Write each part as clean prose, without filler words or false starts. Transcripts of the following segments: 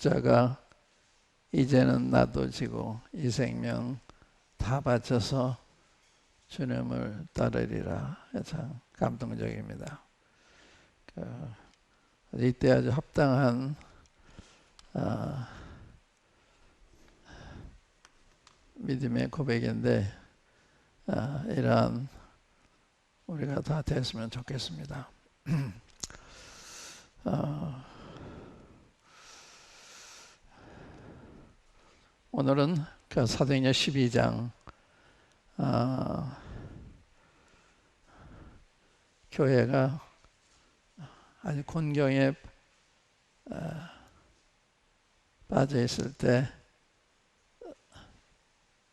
목자가 이제는 나도 지고 이 생명 다 바쳐서 주님을 따르리라. 참 감동적입니다. 이때 아주 합당한 믿음의 고백인데 이러한 우리가 다 됐으면 좋겠습니다. 오늘은 그 사도행전 12장 교회가 아주 곤경에 빠져 있을 때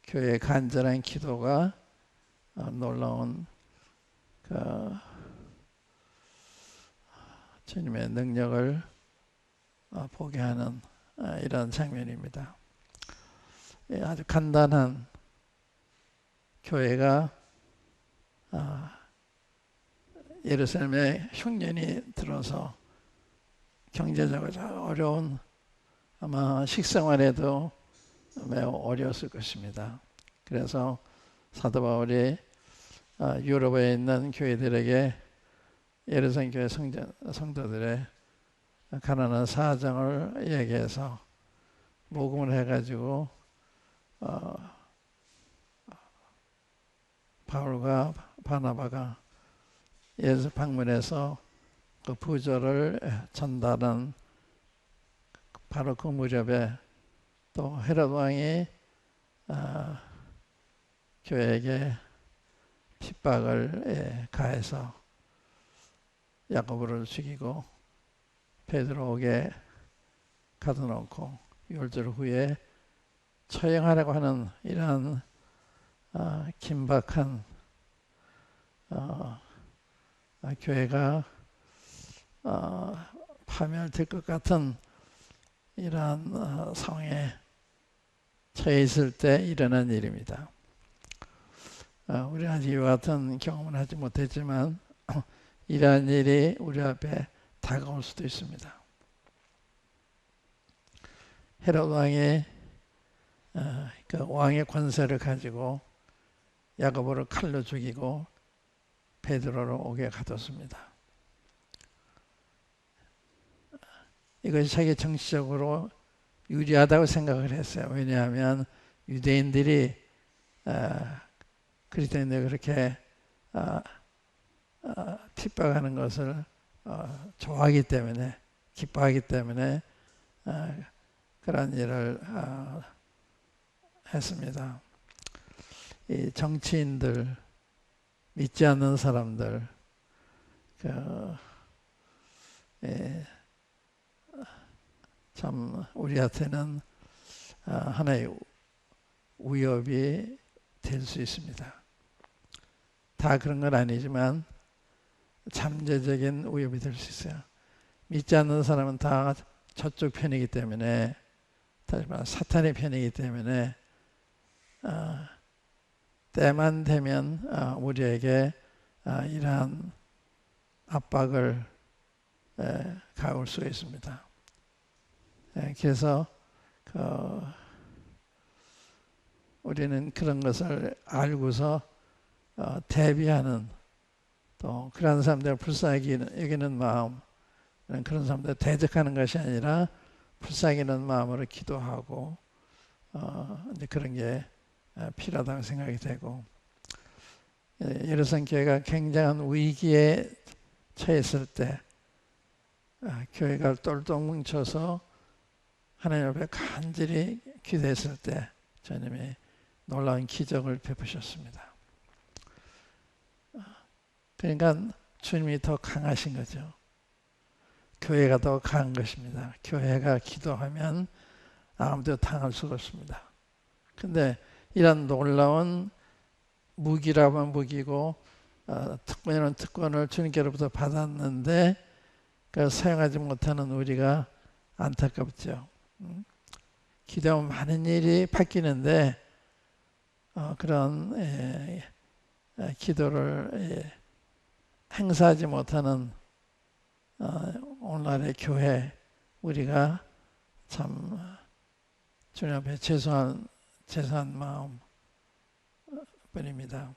교회의 간절한 기도가 놀라운 주님의 능력을 보게 하는 이런 장면입니다. 아주 간단한 교회가 예루살렘에 흉년이 들어서 경제적으로 어려운 아마 식생활에도 매우 어려웠을 것입니다. 그래서 사도 바울이 유럽에 있는 교회들에게 예루살렘 교회 성도들의 가난한 사정을 얘기해서 모금을 해가지고 바울과 바나바가 예수 방문해서 그 부조를 전달한 바로 그 무렵에 또 헤롯 왕이 교회에게 핍박을 가해서 야고보를 죽이고 베드로에게 가둬놓고 6절 후에 처형하려고 하는 이러한 긴박한 교회가 파멸될 것 같은 이러한 상황에 처해 있을 때 일어난 일입니다. 우리는 아직 이와 같은 경험을 하지 못했지만 이러한 일이 우리 앞에 다가올 수도 있습니다. 헤롯 왕이 그 왕의 권세를 가지고 야고보를 칼로 죽이고 베드로를 옥에 가뒀습니다. 이것이 자기 정치적으로 유리하다고 생각을 했어요. 왜냐하면 유대인들이 그리스도인들 그렇게 핍박하는 것을 좋아하기 때문에, 기뻐하기 때문에 그런 일을 했습니다. 이 정치인들, 믿지 않는 사람들, 참 우리한테는 하나의 위협이 될 수 있습니다. 다 그런 건 아니지만 잠재적인 위협이 될 수 있어요. 믿지 않는 사람은 다 저쪽 편이기 때문에, 다시 말해 사탄의 편이기 때문에 때만 되면 우리에게 이러한 압박을 가올 수가 있습니다. 그래서 우리는 그런 것을 알고서 대비하는, 또 그런 사람들을 불쌍히 여기는 마음, 그런 사람들 대적하는 것이 아니라 불쌍히 여기는 마음으로 기도하고 이제 그런 게 필요하다고 생각이 되고, 예루살렘 교회가 굉장한 위기에 처했을 때 교회가 똘똘 뭉쳐서 하나님 앞에 간절히 기도했을 때 주님이 놀라운 기적을 베푸셨습니다. 그러니까 주님이 더 강하신 거죠. 교회가 더 강한 것입니다. 교회가 기도하면 아무도 당할 수가 없습니다. 근데 이런 놀라운 무기라면 무기고 특권이라는 특권을 주님께로부터 받았는데 그걸 사용하지 못하는 우리가 안타깝죠. 기도하면 많은 일이 바뀌는데 그런 기도를 행사하지 못하는 오늘날의 교회, 우리가 참 주님 앞에 죄송한 마음 뿐입니다.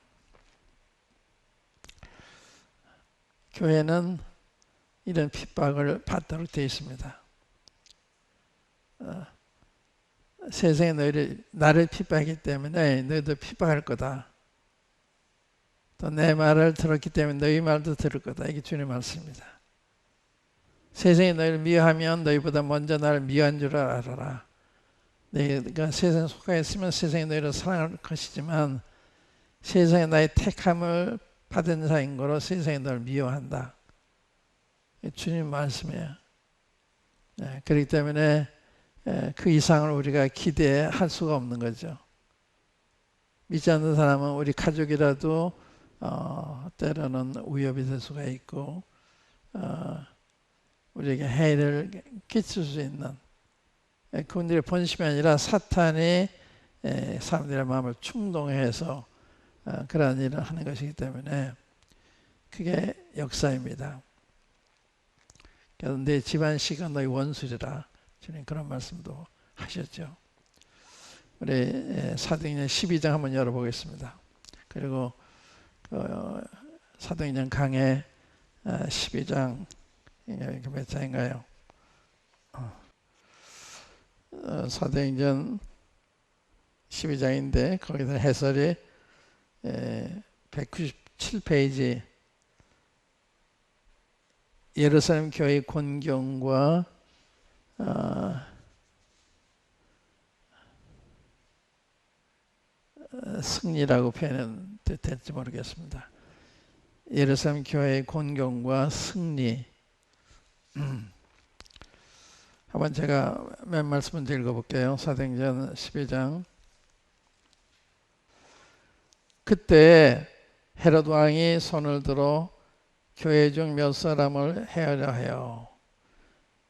교회는 이런 핍박을 받도록 되어 있습니다. 세상에 나를 핍박하기 때문에 너희도 핍박할 거다. 또 내 말을 들었기 때문에 너희 말도 들을 거다. 이게 주님 말씀입니다. 세상이 너희를 미워하면 너희보다 먼저 나를 미워한 줄 알아라. 너희가 세상에 속하 있으면 세상이 너희를 사랑할 것이지만 세상에 나의 택함을 받은 자인 거로 세상이 너를 미워한다. 주님 말씀이에요. 그렇기 때문에 그 이상을 우리가 기대할 수가 없는 거죠. 믿지 않는 사람은 우리 가족이라도 때로는 위협이 될 수가 있고 우리에게 해를 끼칠 수 있는 그분들의 본심이 아니라 사탄이 사람들의 마음을 충동해서 그러한 일을 하는 것이기 때문에 그게 역사입니다. 그래서 내 집안 씨가 너희 원수리라 주님 그런 말씀도 하셨죠. 우리 사도행전 12장 한번 열어보겠습니다. 그리고 사도행전 강해 12장 이게 몇 장인가요? 사도행전 12장인데 거기서 해설이 197페이지 예루살렘 교회 권경과 승리라고 표현은 될지 모르겠습니다. 예루살렘 교회의 권경과 승리. 한번 제가 몇 말씀을 읽어볼게요. 사도행전 12장. 그때 헤롯 왕이 손을 들어 교회 중 몇 사람을 해하려 하여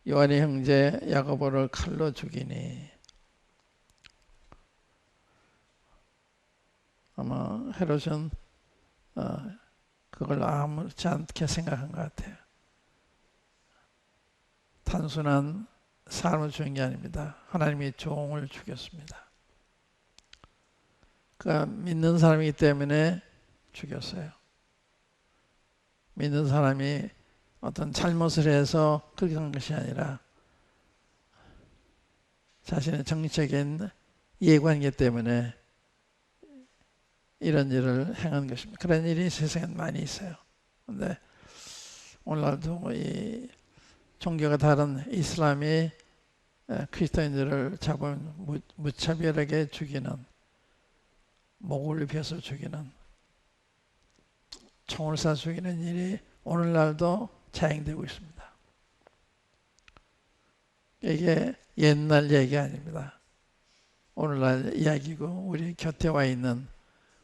요한의 형제 야고보를 칼로 죽이니 아마 헤롯은 그걸 아무렇지 않게 생각한 것 같아요. 단순한 사람을 죽인 게 아닙니다. 하나님의 종을 죽였습니다. 그가 믿는 사람이기 때문에 죽였어요. 믿는 사람이 어떤 잘못을 해서 그렇게 한 것이 아니라 자신의 정치적인 이해관계 때문에 이런 일을 행한 것입니다. 그런 일이 세상에 많이 있어요. 그런데 오늘날도 이 종교가 다른 이슬람이 크리스토인들을 잡으면 무차별하게 죽이는, 목을 입혀서 죽이는, 총을 쏴 죽이는 일이 오늘날도 자행되고 있습니다. 이게 옛날 얘기 아닙니다. 오늘날 이야기고 우리 곁에 와 있는,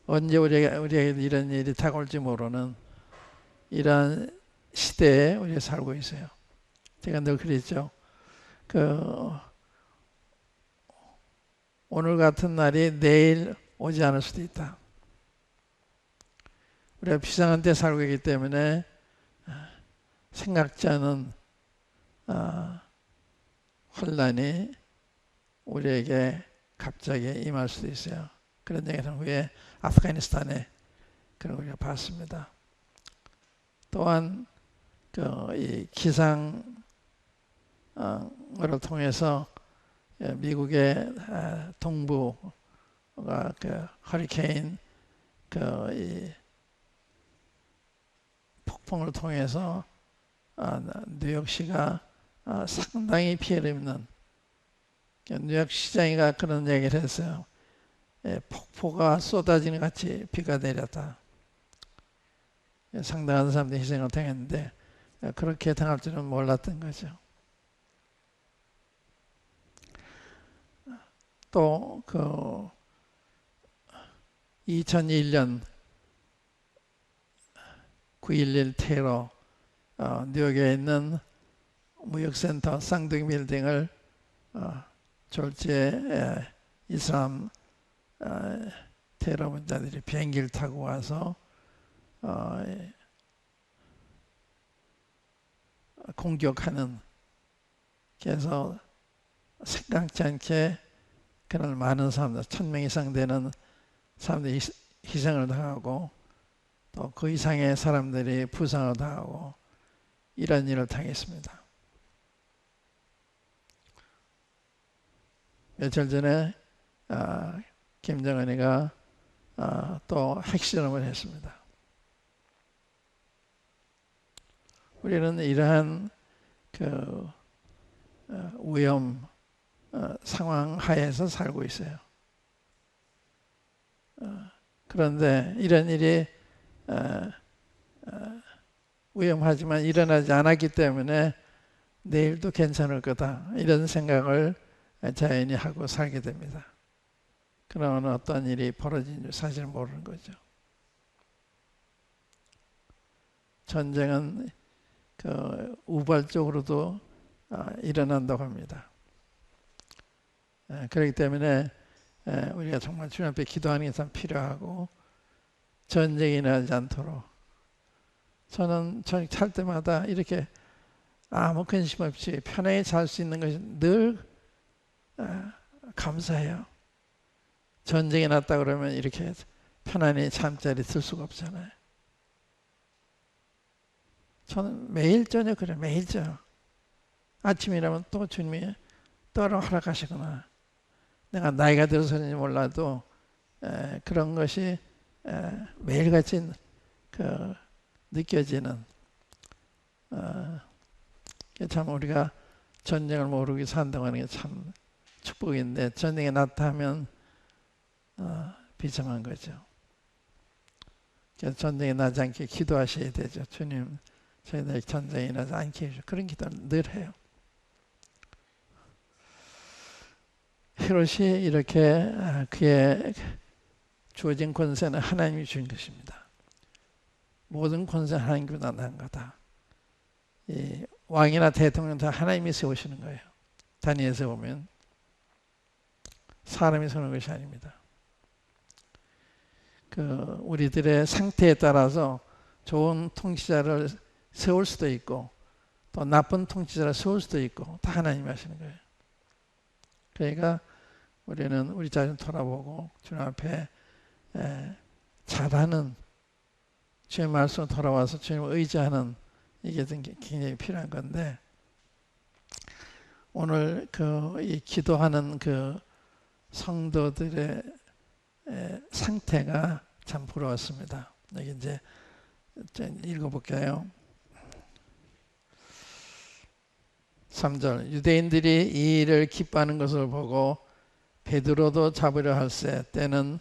언제 우리에게 이런 일이 다가올지 모르는 이러한 시대에 우리가 살고 있어요. 제가 늘 그랬죠. 오늘 같은 날이 내일 오지 않을 수도 있다. 우리가 비상한 때 살고 있기 때문에 생각지 않은 혼란이 우리에게 갑자기 임할 수도 있어요. 그런 얘기는 후에 아프가니스탄에 그런 걸 우리가 봤습니다. 또한 이 기상을 통해서 미국의 동부가 허리케인 이 폭풍을 통해서 뉴욕시가 상당히 피해를 입는, 뉴욕 시장이가 그런 얘기를 했어요. 폭포가 쏟아지는 같이 비가 내렸다. 상당한 사람들이 희생을 당했는데 그렇게 당할 줄은 몰랐던 거죠. 또 2001년 9.11 테러, 뉴욕에 있는 무역센터 쌍둥이 빌딩을 졸지에 이슬람 테러범자들이 비행기를 타고 와서 공격하는, 그래서 생각지 않게 그날 많은 사람들, 1000명 이상 되는 사람들이 희생을 당하고 또 그 이상의 사람들이 부상을 당하고 이런 일을 당했습니다. 며칠 전에 김정은이가 또 핵실험을 했습니다. 우리는 이러한 그 위험 상황 하에서 살고 있어요. 그런데 이런 일이 위험하지만 일어나지 않았기 때문에 내일도 괜찮을 거다 이런 생각을 자연히 하고 살게 됩니다. 그러면 어떤 일이 벌어진지 사실 모르는 거죠. 전쟁은 그 우발적으로도 일어난다고 합니다. 그렇기 때문에 우리가 정말 주님 앞에 기도하는 게 참 필요하고 전쟁이 일어나지 않도록 저는 살 때마다 이렇게 아무 근심 없이 편하게 잘 수 있는 것이 늘 감사해요. 전쟁이 났다 그러면 이렇게 편안히 잠자리 들 수가 없잖아요. 저는 매일 저녁 그래 매일 저녁 아침이라면 또 주님이 또 허락하시구나. 내가 나이가 들어서는지 몰라도 그런 것이 매일같이 느껴지는 참 우리가 전쟁을 모르고 산다고 하는 게 참 축복인데 전쟁이 났다 하면 비참한 거죠. 전쟁이 나지 않게 기도하셔야 되죠. 주님 저희들 전쟁이 나지 않게 해주시고 그런 기도를 늘 해요. 헤롯이 이렇게 그의 주어진 권세는 하나님이 주신 것입니다. 모든 권세는 하나님께서 난 거다. 이 왕이나 대통령 다 하나님이 세우시는 거예요. 다니엘서 보면 사람이 세우는 것이 아닙니다. 우리들의 상태에 따라서 좋은 통치자를 세울 수도 있고 또 나쁜 통치자를 세울 수도 있고 다 하나님이 하시는 거예요. 그러니까 우리는 우리 자신 돌아보고 주님 앞에 잘하는 주의 말씀으로 돌아와서 주님을 의지하는 이게 굉장히 필요한 건데 오늘 이 기도하는 성도들의 상태가 참 부러웠습니다. 여기 이제 읽어볼게요. 3절 유대인들이 이 일을 기뻐하는 것을 보고 베드로도 잡으려 할세 때는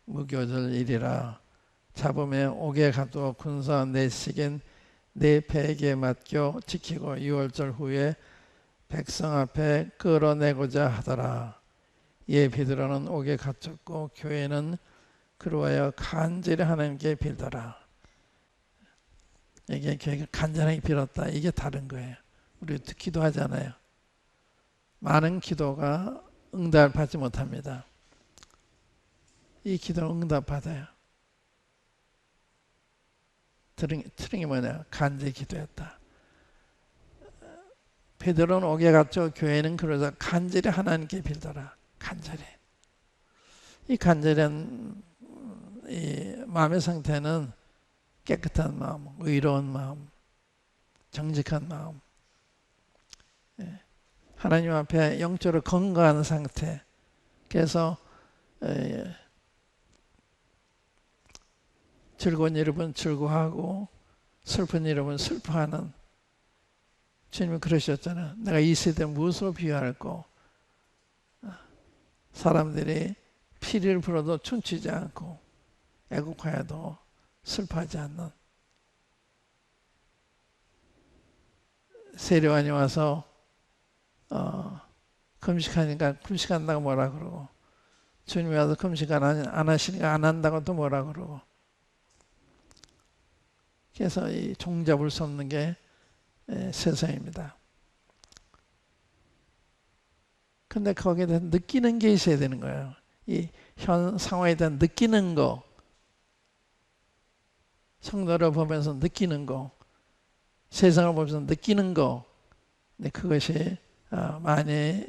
무교절일이라 잡음에 옥에 가두어 군사 내식인 내 배에게 맡겨 지키고 6월절 후에 백성 앞에 끌어내고자 하더라. 이에 베드로는 옥에 갇혔고 교회는 그로 하여 간절히 하나님께 빌더라. 이게 교회가 간절하게 빌었다. 이게 다른 거예요. 우리 기도하잖아요. 많은 기도가 응답받지 못합니다. 이 기도는 응답받아요. 들은 게 뭐냐? 간절히 기도했다. 베드로는 옥에 갇혀 교회는 그러자 간절히 하나님께 빌더라. 간절히. 이 간절한 이 마음의 상태는 깨끗한 마음, 의로운 마음, 정직한 마음, 하나님 앞에 영적으로 건강한 상태. 그래서 즐거운 일은 즐거워하고 슬픈 일은 슬퍼하는 주님은 그러셨잖아요. 내가 이 세대 무엇으로 비유할꼬? 사람들이 피를 불어도 춤추지 않고 애국하여도 슬퍼하지 않는 세례관이 와서 금식하니까 금식한다고 뭐라 그러고 주님이 와서 금식 안 하시니까 안 한다고 또 뭐라 그러고 그래서 이 종잡을 수 없는 게 세상입니다. 근데 거기에 대해서 느끼는 게 있어야 되는 거예요. 이 현 상황에 대한 느끼는 거, 성도를 보면서 느끼는 거, 세상을 보면서 느끼는 거, 근데 그것이 많이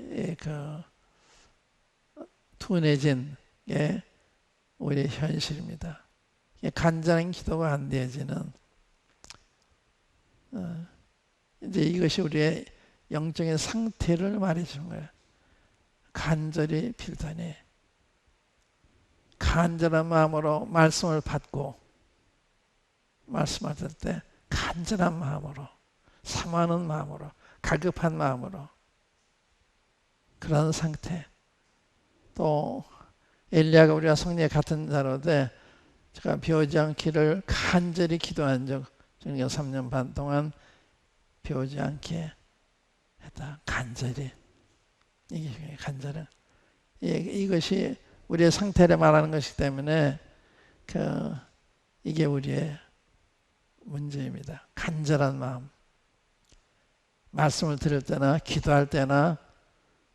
둔해진 게 우리의 현실입니다. 간절한 기도가 안 되어지는 이제 이것이 우리의 영적인 상태를 말해주는 거예요. 간절히 빌더니 간절한 마음으로 말씀을 받고 말씀하실 때 간절한 마음으로 사모하는 마음으로 갈급한 마음으로 그런 상태. 또 엘리야가 우리가 성령의 같은 자로되 제가 비오지 않기를 간절히 기도한 적 그러니까 3년 반 동안 비오지 않게 했다. 간절히. 이게 간절은 이것이 우리의 상태를 말하는 것이기 때문에 이게 우리의 문제입니다. 간절한 마음. 말씀을 들을 때나 기도할 때나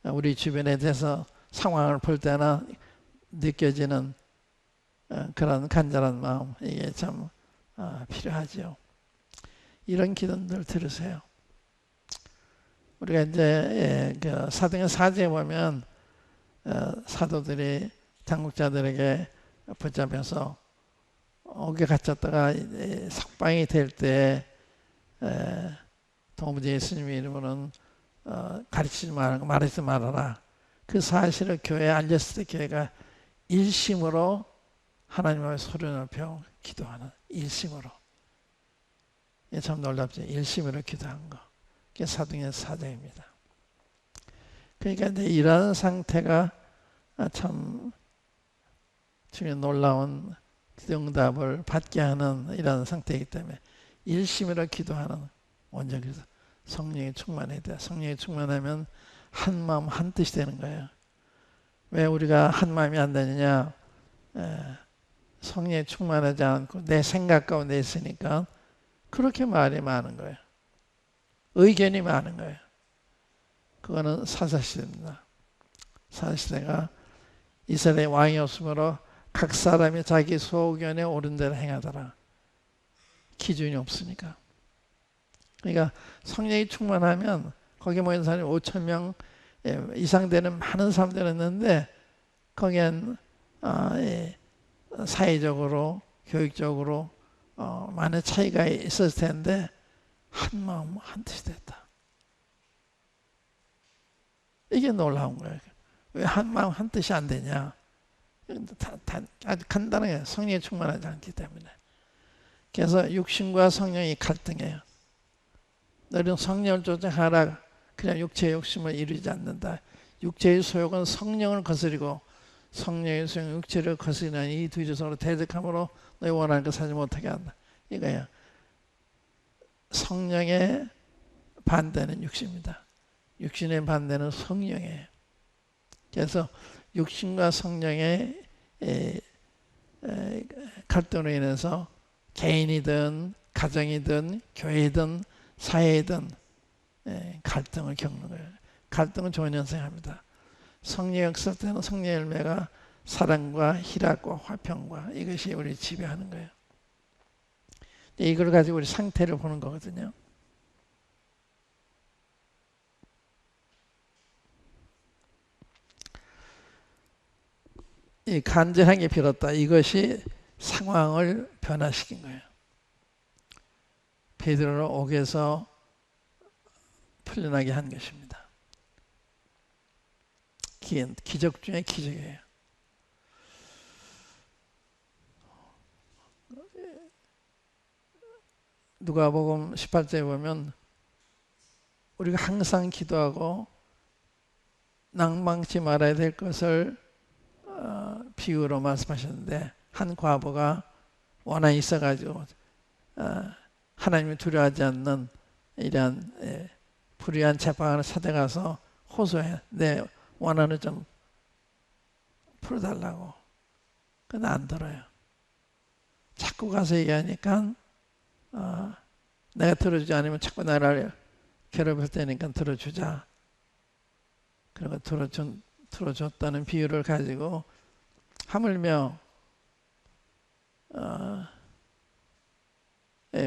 우리 주변에 대해서 상황을 볼 때나 느껴지는 그런 간절한 마음, 이게 참 필요하죠. 이런 기도들 들으세요. 우리가 이제 사도행 4장에 보면 사도들이 당국자들에게 붙잡혀서 옥에 갇혔다가 석방이 될 때 도무지 예수님의 이름으로는 가르치지 말고 말하지 말아라. 그 사실을 교회에 알렸을 때 교회가 일심으로 하나님 앞에 소리 높여 기도하는 일심으로. 이게 참 놀랍죠. 일심으로 기도한 거. 그게 사도행전 4장입니다. 그러니까 이제 이런 상태가 참 주님의 놀라운 응답을 받게 하는 이런 상태이기 때문에 일심으로 기도하는 원전 그래서 성령이 충만해야 돼. 성령이 충만하면 한 마음 한 뜻이 되는 거예요. 왜 우리가 한 마음이 안 되느냐? 성령이 충만하지 않고 내 생각 가운데 있으니까 그렇게 말이 많은 거예요. 의견이 많은 거예요. 그거는 사사시대입니다. 사사시대가 이스라엘의 왕이 없으므로 각 사람이 자기 소견에 옳은 대로 행하더라. 기준이 없으니까. 그러니까 성령이 충만하면 거기 모인 사람이 5,000명 이상 되는 많은 사람들이 있는데 거기엔 사회적으로 교육적으로 많은 차이가 있었을 텐데 한 마음 한 뜻이 됐다. 이게 놀라운 거예요. 왜 한 마음 한 뜻이 안 되냐? 아주 간단하게 성령이 충만하지 않기 때문에. 그래서 육신과 성령이 갈등해요. 너는 성령을 조정하라. 그냥 육체의 욕심을 이루지 않는다. 육체의 소욕은 성령을 거스리고 성령의 소욕은 육체를 거스리는 이 두 서로 대적함으로 너희 원하는 것 하지 못하게 한다. 이거예요. 성령의 반대는 육신입니다. 육신의 반대는 성령이에요. 그래서 육신과 성령의 갈등으로 인해서 개인이든 가정이든 교회든 사회든 갈등을 겪는 거예요. 갈등은 좋은 현상입니다. 성령이 없을 때는 성령의 열매가 사랑과 희락과 화평과 이것이 우리 지배하는 거예요. 이걸 가지고 우리 상태를 보는 거거든요. 이 간절하게 빌었다. 이것이 상황을 변화시킨 거예요. 베드로를 옥에서 풀려나게 한 것입니다. 기적 중에 기적이에요. 누가복음 18장에 보면 우리가 항상 기도하고 낭망치 말아야 될 것을 비유로 말씀하셨는데 한 과부가 원한이 있어가지고 하나님을 두려워하지 않는 이러한 불의한 재판을 찾아가서 호소해. 내 원한을 좀 풀어달라고. 근데 안 들어요. 자꾸 가서 얘기하니까 내가 들어주지 않으면 자꾸 나를 괴롭힐 테니까 들어주자. 그리고 들어줬다는 비유를 가지고 하물며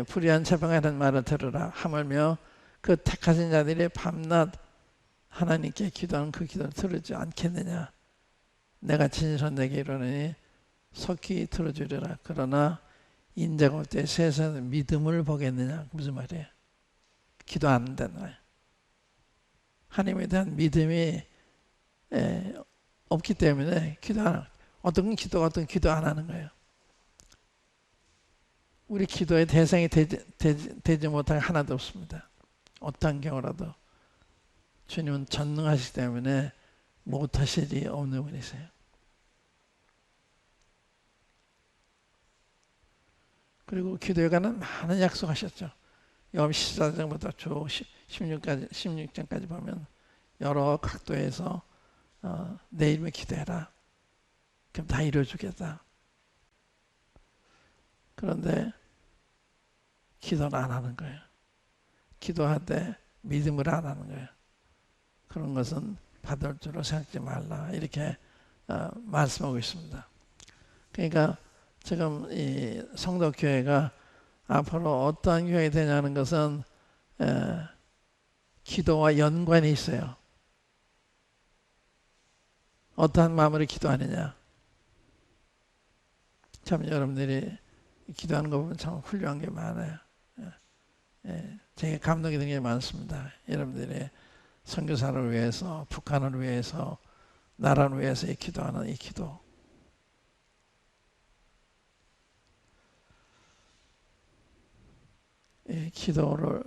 불의한 재판이라는 말을 들으라. 하물며 그 택하신 자들이 밤낮 하나님께 기도하는 그 기도를 들어주지 않겠느냐. 내가 진실한 내게 이르노니 속히 들어주리라. 그러나 인자가 올 때 세상에서 믿음을 보겠느냐. 무슨 말이에요? 기도 안 한다는 거예요. 하나님에 대한 믿음이 없기 때문에 기도 안 하는, 어떤 기도 안 하는 거예요. 우리 기도의 대상이 되지 못한 게 하나도 없습니다. 어떠한 경우라도 주님은 전능하시기 때문에 못하실 일이 없는 분이세요. 그리고 기도에 관한 많은 약속하셨죠. 요한 14장부터 쭉 16장까지 보면 여러 각도에서 내 이름에 기도해라. 그럼 다 이루어주겠다. 그런데 기도를 안 하는 거예요. 기도할 때 믿음을 안 하는 거예요. 그런 것은 받을 줄로 생각지 말라. 이렇게 말씀하고 있습니다. 그러니까 지금 이 성도교회가 앞으로 어떠한 교회가 되냐는 것은 기도와 연관이 있어요. 어떠한 마음으로 기도하느냐. 참 여러분들이 기도하는 거 보면 참 훌륭한 게 많아요. 제게 감동이 되는 게 많습니다. 여러분들이 선교사를 위해서, 북한을 위해서, 나라를 위해서 기도하는 이 기도. 이 기도를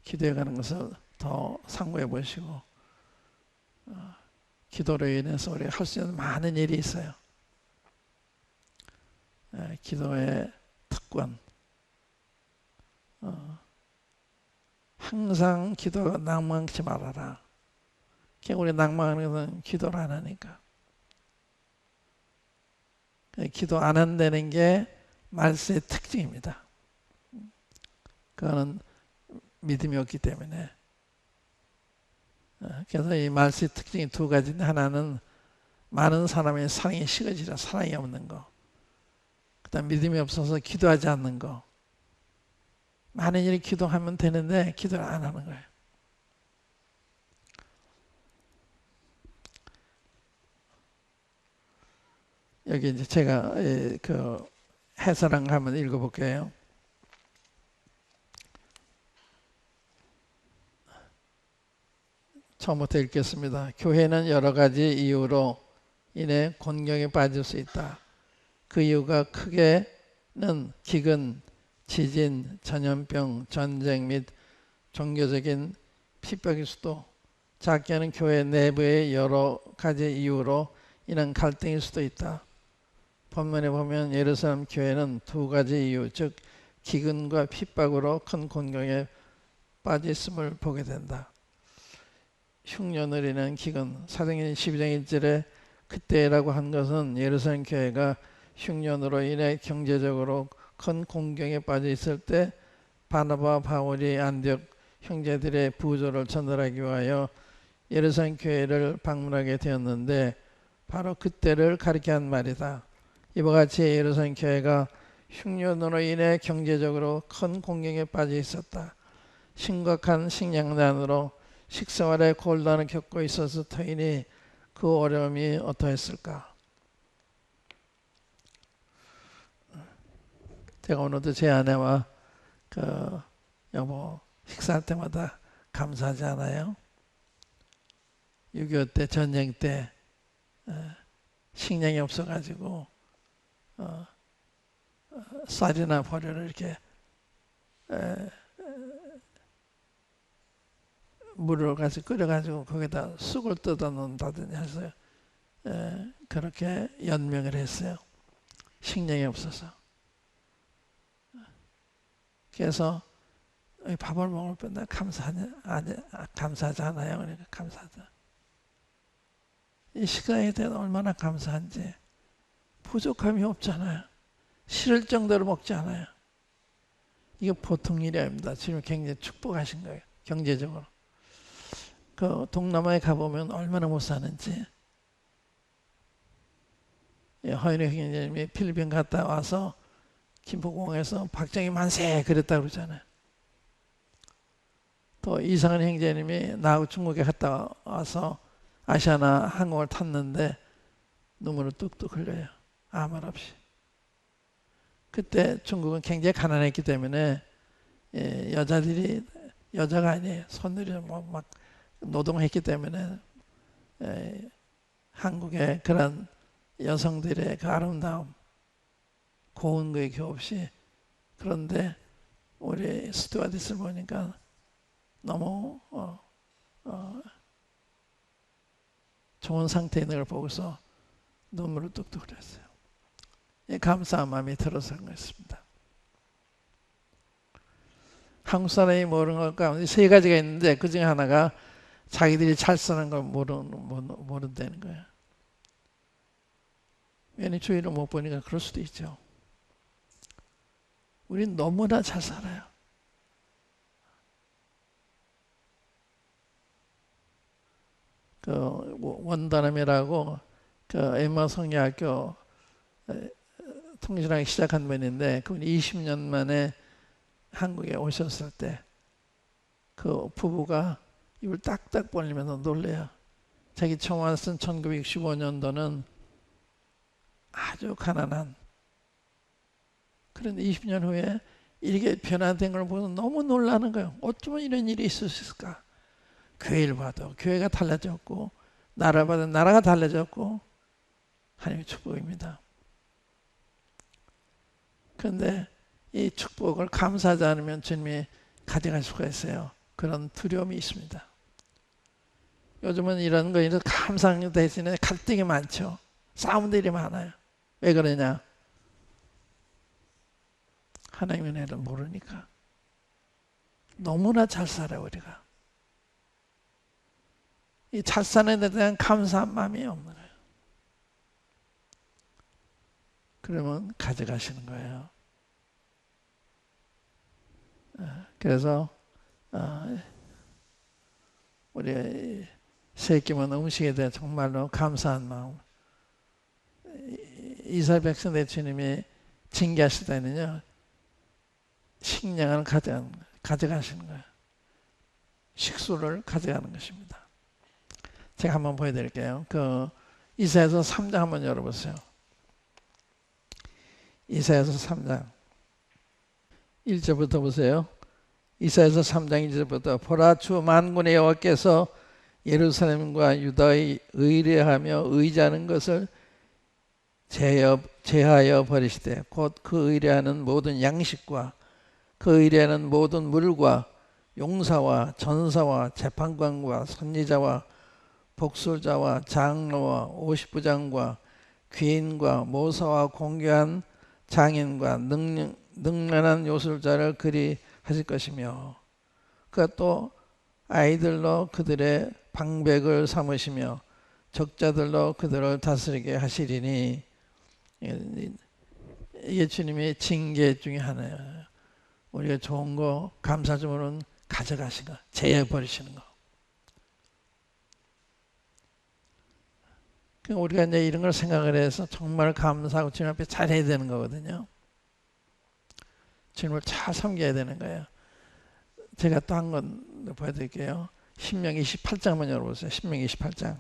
기도해 가는 것을 더 상고해 보시고 기도로 인해서 우리가 할 수 있는 많은 일이 있어요. 기도의 특권. 항상 기도가 낭망치 말아라. 우리 낭망하는 것은 기도를 안 하니까. 기도 안 한다는 게 말세의 특징입니다. 그거는 믿음이 없기 때문에. 그래서 이 말세의 특징이 두 가지인데, 하나는 많은 사람의 사랑이 식어지라, 사랑이 없는 거. 그다음 믿음이 없어서 기도하지 않는 거. 많은 일이 기도하면 되는데 기도를 안 하는 거예요. 여기 이제 제가 그 해설한 거 한번 읽어볼게요. 처음부터 읽겠습니다. 교회는 여러 가지 이유로 인해 곤경에 빠질 수 있다. 그 이유가 크게는 기근, 지진, 전염병, 전쟁 및 종교적인 핍박일 수도, 작게는 교회 내부의 여러 가지 이유로 인한 갈등일 수도 있다. 본문에 보면 예루살렘 교회는 두 가지 이유, 즉 기근과 핍박으로 큰 곤경에 빠져 있음을 보게 된다. 흉년을 인한 기근, 사도행전 12장 1절에 그때라고 한 것은 예루살렘 교회가 흉년으로 인해 경제적으로 큰 곤경에 빠져 있을 때 바나바와 바울이 안디옥 형제들의 부조를 전달하기 위하여 예루살렘 교회를 방문하게 되었는데, 바로 그때를 가리켜 한 말이다. 이와 같이 예루살렘 교회가 흉년으로 인해 경제적으로 큰 곤경에 빠져 있었다. 심각한 식량난으로 식생활에 곤란을 겪고 있어서 터이니 그 어려움이 어떠했을까. 제가 오늘도 제 아내와 여보 식사할 때마다 감사하지 않아요? 6.25 때 전쟁 때 식량이 없어가지고 쌀이나 보리를 이렇게 물을 가서 끓여가지고 거기다 쑥을 뜯어 놓는다든지 해서 그렇게 연명을 했어요. 식량이 없어서. 그래서 밥을 먹을 때 감사하지 않아요? 그러니까 감사하다. 이 시간에 대해 얼마나 감사한지. 부족함이 없잖아요. 싫을 정도로 먹지 않아요. 이게 보통 일이 아닙니다. 지금 굉장히 축복하신 거예요. 경제적으로. 그 동남아에 가보면 얼마나 못 사는지. 허인의 형제님이 필리핀 갔다 와서 김포공항에서 박정희 만세 그랬다고 그러잖아요. 또 이상은 형제님이 나하고 중국에 갔다 와서 아시아나 항공을 탔는데 눈물을 뚝뚝 흘려요. 아무 말 없이. 그때 중국은 굉장히 가난했기 때문에 여자들이 여자가 아니에요. 손들이 막 노동했기 때문에 한국의 그런 여성들의 그 아름다움, 고운 거에 겹없이. 그런데 우리 스튜어디스를 보니까 너무 좋은 상태에 있는 걸 보고서 눈물을 뚝뚝 흘렸어요. 감사한 마음이 들어서 그런 것입니다. 한국 사람이 모르는 것 가운데 세 가지가 있는데 그 중에 하나가 자기들이 잘 사는 걸 모른다는 거예요. 괜히 주위를 못 보니까 그럴 수도 있죠. 우린 너무나 잘 살아요. 그 원다남이라고 그 엠마 성리학교 통신하기 시작한 분인데 그분이 20년 만에 한국에 오셨을 때 그 부부가 입을 딱딱 벌리면서 놀래요. 자기 처음 왔던 1965년도는 아주 가난한, 그런데 20년 후에 이렇게 변화된 걸 보면 너무 놀라는 거예요. 어쩌면 이런 일이 있을 수 있을까? 교회를 봐도 교회가 달라졌고 나라를 봐도 나라가 달라졌고 하나님의 축복입니다. 그런데 이 축복을 감사하지 않으면 주님이 가져갈 수가 있어요. 그런 두려움이 있습니다. 요즘은 이런 거에 감사하는 대신에 갈등이 많죠. 싸움들이 많아요. 왜 그러냐? 하나님의 은혜를 모르니까. 너무나 잘 살아 우리가. 이 잘 사는 데 대한 감사한 마음이 없는 거예요. 그러면 가져가시는 거예요. 그래서 우리 세끼만 음식에 대해 정말로 감사한 마음. 이스라엘 백성 대주님이 징계하실 때는요, 식량을 가져가시는 거예요. 식수를 가져가는 것입니다. 제가 한번 보여드릴게요. 그 이사야서 3장 한번 열어보세요. 이사야서 3장 1절부터 보세요. 이사야서 3장 1절부터 보라 주 만군의 여호와께서 예루살렘과 유다의 의뢰하며 의지하는 것을 제하여 버리시되 곧 그 의뢰하는 모든 양식과 그 의뢰하는 모든 물과 용사와 전사와 재판관과 선지자와 복술자와 장로와 오십부장과 귀인과 모사와 공교한 장인과 능란한 요술자를 그리 하실 것이며 그가 또 아이들로 그들의 방백을 삼으시며 적자들로 그들을 다스리게 하시리니 이게 주님의 징계 중에 하나예요. 우리가 좋은 거 감사주문은 가져가신 거, 제해버리시는 거. 그러니까 우리가 이제 이런 걸 생각을 해서 정말 감사하고 주님 앞에 잘해야 되는 거거든요. 주님을 잘 섬겨야 되는 거예요. 제가 또 한 건 보여드릴게요. 신명기 28장 한번 열어보세요. 신명기 28장.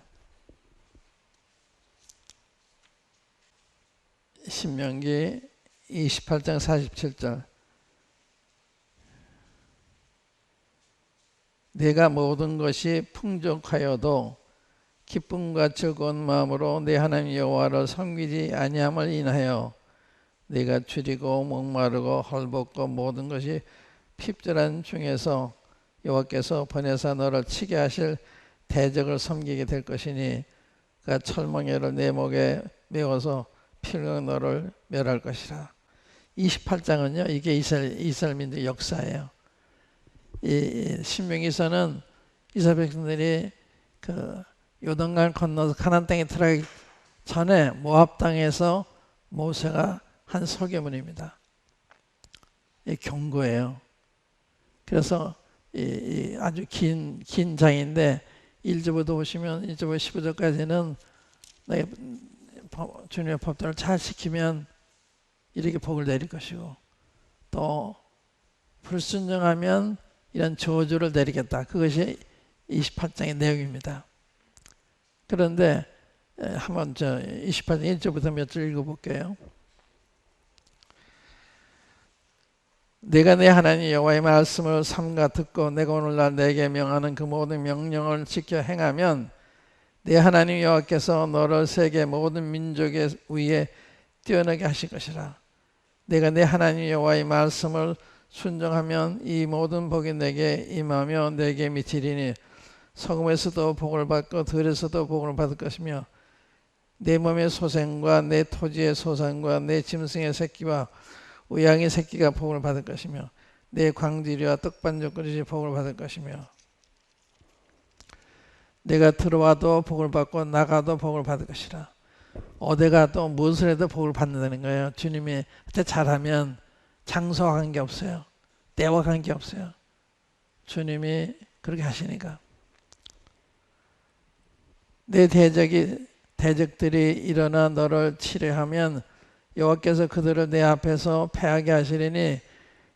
신명기 28장 47절. 내가 모든 것이 풍족하여도 기쁨과 즐거운 마음으로 내 하나님 여호와를 섬기지 아니함을 인하여 내가 줄이고 목마르고 헐벗고 모든 것이 핍절한 중에서 여호와께서 보내사 너를 치게 하실 대적을 섬기게 될 것이니 그가 철멍에를 내 목에 메어서 필경 너를 멸할 것이라. 28장은요 이게 이스라엘 민족의 역사예요. 이 신명기서는 이스라엘 백성들이 그 요단강 건너서 가나안 땅에 들어가기 전에 모압 땅에서 모세가 한 설교문입니다. 이 경고예요. 그래서 이 아주 긴 장인데 1절부터 보시면 1절부터 15절까지는 주님의 법도를 잘 지키면 이렇게 복을 내릴 것이고 또 불순종하면 이런 저주를 내리겠다. 그것이 28장의 내용입니다. 그런데 한번 28장 1절부터 몇 절 읽어볼게요. 내가 내 하나님 여호와의 말씀을 삼가 듣고 내가 오늘날 내게 명하는 그 모든 명령을 지켜 행하면 내 하나님 여호와께서 너를 세계 모든 민족의 위에 뛰어나게 하실 것이라. 내가 내 하나님 여호와의 말씀을 순종하면 이 모든 복이 내게 임하며 내게 미치리니 소금에서도 복을 받고 들에서도 복을 받을 것이며 내 몸의 소생과 내 토지의 소산과 내 짐승의 새끼와 우양의 새끼가 복을 받을 것이며 내 광주리와 떡반죽 그릇이 복을 받을 것이며 내가 들어와도 복을 받고 나가도 복을 받을 것이라. 어디 가도 무엇을 해도 복을 받는다는 거예요. 주님이 잘하면 장소와 관계없어요. 때와 관계없어요. 주님이 그렇게 하시니까. 내 대적들이 일어나 너를 치려하면 여호와께서 그들을 내 앞에서 패하게 하시리니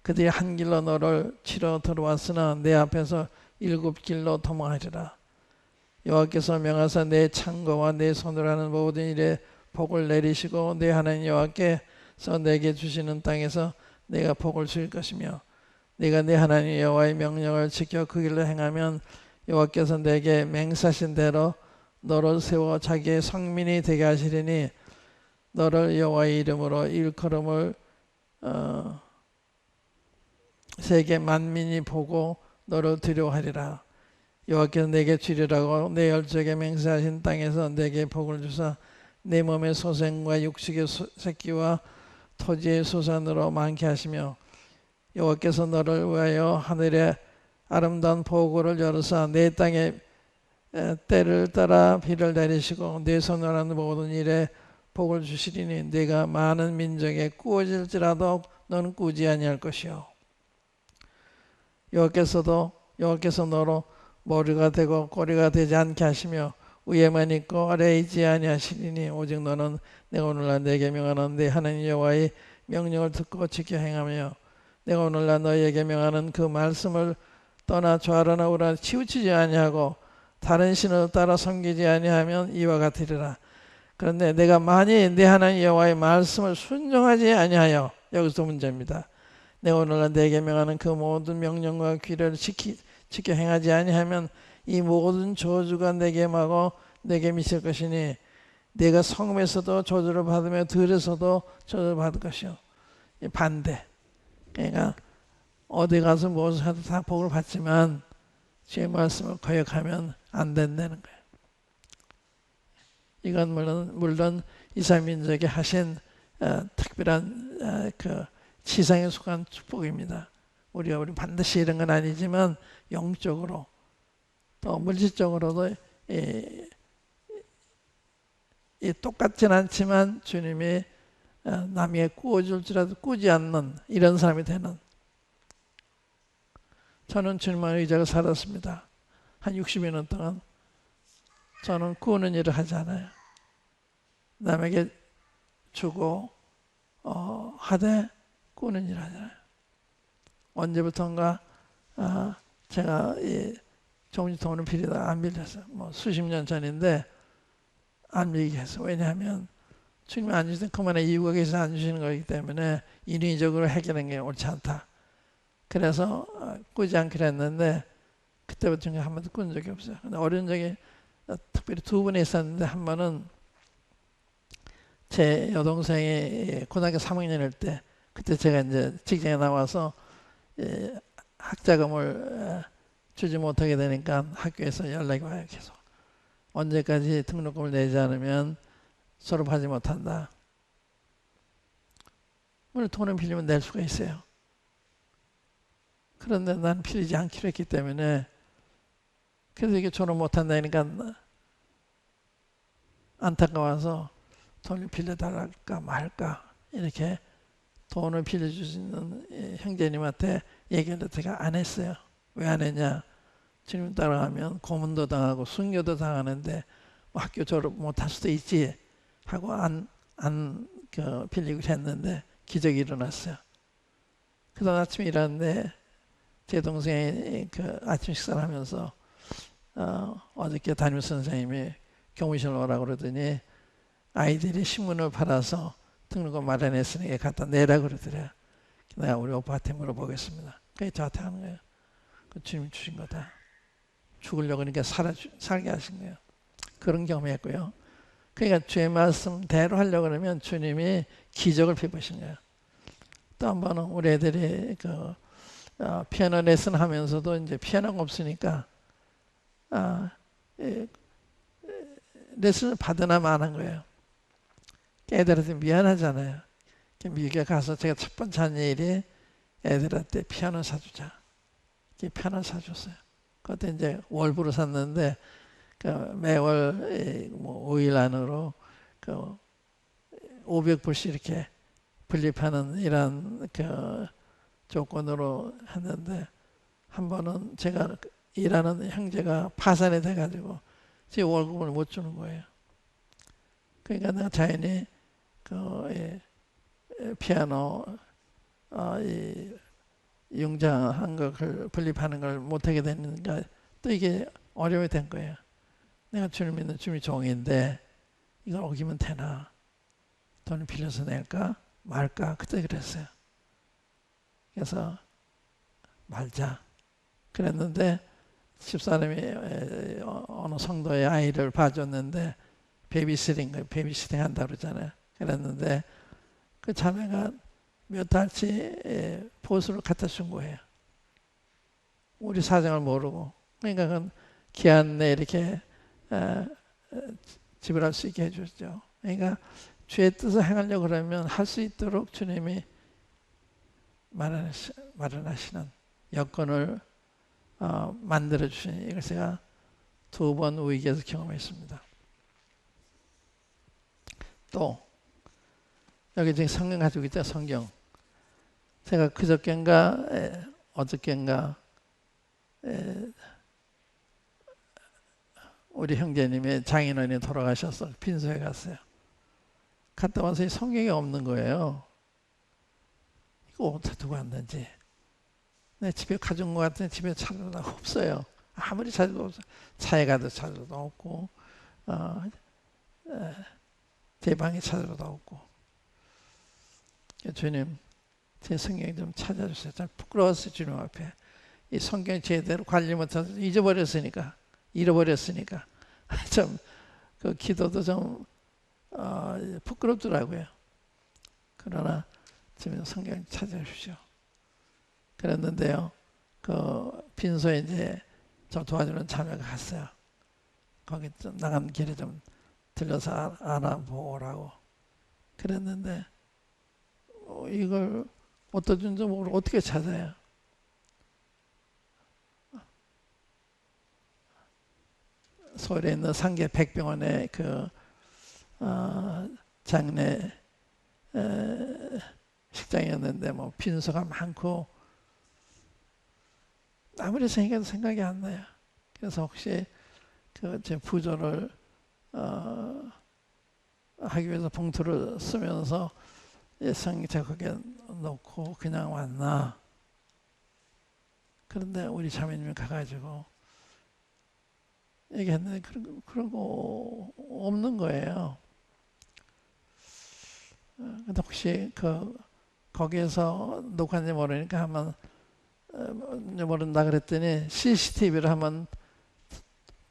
그들이 한 길로 너를 치러 들어왔으나 내 앞에서 7길로 도망하리라. 여호와께서 명하사 내 창고와 내 손으로 하는 모든 일에 복을 내리시고 내 하나님 여호와께서 내게 주시는 땅에서 내가 복을 줄 것이며 내가 내 하나님 여호와의 명령을 지켜 그 길로 행하면 여호와께서 내게 맹세하신 대로 너를 세워 자기의 성민이 되게 하시리니 너를 여호와의 이름으로 일컬음을 세계 만민이 보고 너를 두려워하리라. 여호와께서 내게 주리라고 내 열조에게 맹세하신 땅에서 내게 복을 주사 내 몸의 소생과 육식의 새끼와 토지의 소산으로 많게 하시며 여호와께서 너를 위하여 하늘의 아름다운 보고를 열어서 내 땅에 때를 따라 비를 내리시고 내 손으로 하는 모든 일에 복을 주시리니 네가 많은 민족에 꾸어질지라도 너는 꾸지 아니할 것이요 여호와께서 너로 머리가 되고 꼬리가 되지 않게 하시며 위에만 있고 아래에 있지 아니하시리니 오직 너는 내가 오늘날 내게 명하는 내 하나님 여호와의 명령을 듣고 지켜 행하며 내가 오늘날 너희에게 명하는 그 말씀을 떠나 좌로나 우로나 치우치지 아니하고 다른 신을 따라 섬기지 아니하면 이와 같으리라. 그런데 내가 만일 내 하나님 여호와의 말씀을 순종하지 아니하여 여기서 문제입니다. 내가 오늘날 내게 명하는 그 모든 명령과 규례를 지켜 행하지 아니하면 이 모든 저주가 내게 임하고 내게 미칠 것이니 내가 성읍에서도 저주를 받으며 들에서도 저주를 받을 것이요. 반대. 그러니까 어디 가서 무엇을 해도 다 복을 받지만 주의 말씀을 거역하면 안 된다는 거예요. 이건 물론 이스라엘민족에 하신 특별한 그 지상에 속한 축복입니다. 우리 반드시 이런 건 아니지만 영적으로 또 물질적으로도 똑같진 않지만 주님이 남에게 꾸어줄지라도 꾸지 않는 이런 사람이 되는. 저는 주님만의 의지하고 살았습니다. 한 60여 년 동안 저는 꾸는 일을 하지 않아요. 남에게 주고 하되 꾸는 일을 하잖아요. 언제부턴가 제가 종지 돈을 빌리다가 안 빌렸어요. 뭐 수십 년 전인데 안 빌리게 했어요. 왜냐하면 주님이 안 주시는 그만한 이유가 계셔서 안 주시는 거기 때문에 인위적으로 해결하는 게 옳지 않다. 그래서 꾸지 않기로 했는데 그때부터 한 번도 꾼 적이 없어요. 근데 어린 적에 특별히 두 번 있었는데 한 번은 제 여동생이 고등학교 3학년일 때 그때 제가 이제 직장에 나와서 학자금을 주지 못하게 되니까 학교에서 연락이 와요. 계속 언제까지 등록금을 내지 않으면 졸업하지 못한다. 물론 돈을 빌리면 낼 수가 있어요. 그런데 난 빌리지 않기로 했기 때문에 그래서 이게 졸업 못한다니까 안타까워서 돈을 빌려달랄까 말까 이렇게 돈을 빌려줄 수 있는 형제님한테 얘기를 제가 안 했어요. 왜 안 했냐? 주님 따라가면 고문도 당하고 순교도 당하는데 뭐 학교 졸업 못할 수도 있지 하고 안 빌리고 했는데 기적이 일어났어요. 그다음 아침에 일어났는데 제 동생이 그 아침 식사를 하면서 어저께 담임 선생님이 교무실 오라고 그러더니 아이들이 신문을 팔아서 등록금 마련했으니까 갖다 내라 그러더래요. 내가 우리 오빠한테 물어보겠습니다. 그게 저한테 하는 거예요. 그 주님 주신 거다. 죽으려고 그러니까 살게 하신 거예요. 그런 경험했고요. 그러니까 주의 말씀대로 하려고 그러면 주님이 기적을 베푸신 거예요. 또 한 번은 우리 애들이 피아노 레슨 하면서도 이제 피아노가 없으니까 레슨을 받으나 마는 거예요. 애들한테 미안하잖아요. 미국에 가서 제가 첫 번째 한 일이 애들한테 피아노 사주자. 피아노 사줬어요. 그때 이제 월부로 샀는데 매월 5일 안으로 500불씩 이렇게 분립하는 이런 조건으로 했는데 한 번은 제가 일하는 형제가 파산이 돼가지고 제 월급을 못 주는 거예요. 그러니까 내가 자연히 피아노 융자한 걸 분립하는 걸 못하게 되니까 또 이게 어려움이 된 거예요. 내가 주님 믿는 주님이 종인데 이걸 어기면 되나? 돈을 빌려서 낼까? 말까? 그때 그랬어요. 그래서 말자. 그랬는데 집사람이 어느 성도의 아이를 봐줬는데 베이비시팅 한다고 그러잖아요. 그랬는데 그 자매가 몇 달치 보수를 갖다 준 거예요. 우리 사정을 모르고. 그러니까 그건 기한 내에 이렇게 지불할 수 있게 해주죠. 그러니까 주의 뜻을 행하려고 그러면 할 수 있도록 주님이 마련하시는 여건을 만들어 주시니 이걸 제가 2번 위기에서 경험했습니다. 또 여기 지금 성경 가지고 있죠. 성경. 제가 그저께인가 어저께인가 우리 형제님의 장인어른이 돌아가셔서 빈소에 갔어요. 갔다 와서 이 성경이 없는 거예요. 이거 어디다 두고 왔는지. 내 집에 가져온 것 같은데 집에 찾아도 없어요. 아무리 찾아도 없어요. 차에 가도 찾아도 없고 제 방에 찾아도 없고. 주님 제 성경 좀 찾아주세요. 참 부끄러웠어요. 주님 앞에. 이 성경 제대로 관리 못해서 잃어버렸으니까 좀 그 기도도 좀 부끄럽더라고요. 그러나 지금 성경 찾아주십시오. 그랬는데요. 그 빈소에 이제 저 도와주는 자매가 갔어요. 거기 좀 나간 길에 좀 들려서 알아보라고. 그랬는데 이걸 어디다 준지 모르고 어떻게 찾아요? 서울에 있는 상계 백병원의 장례 식장이었는데 뭐 빈소가 많고 아무리 생각해도 생각이 안 나요. 그래서 혹시 제 부조를 하기 위해서 봉투를 쓰면서 성경책 거기에 놓고 그냥 왔나? 그런데 우리 자매님이 가가지고 얘기했는데 그런 거 없는 거예요. 근데 혹시 거기에서 녹화인지 모르니까 한번 모른다 그랬더니 CCTV를 한번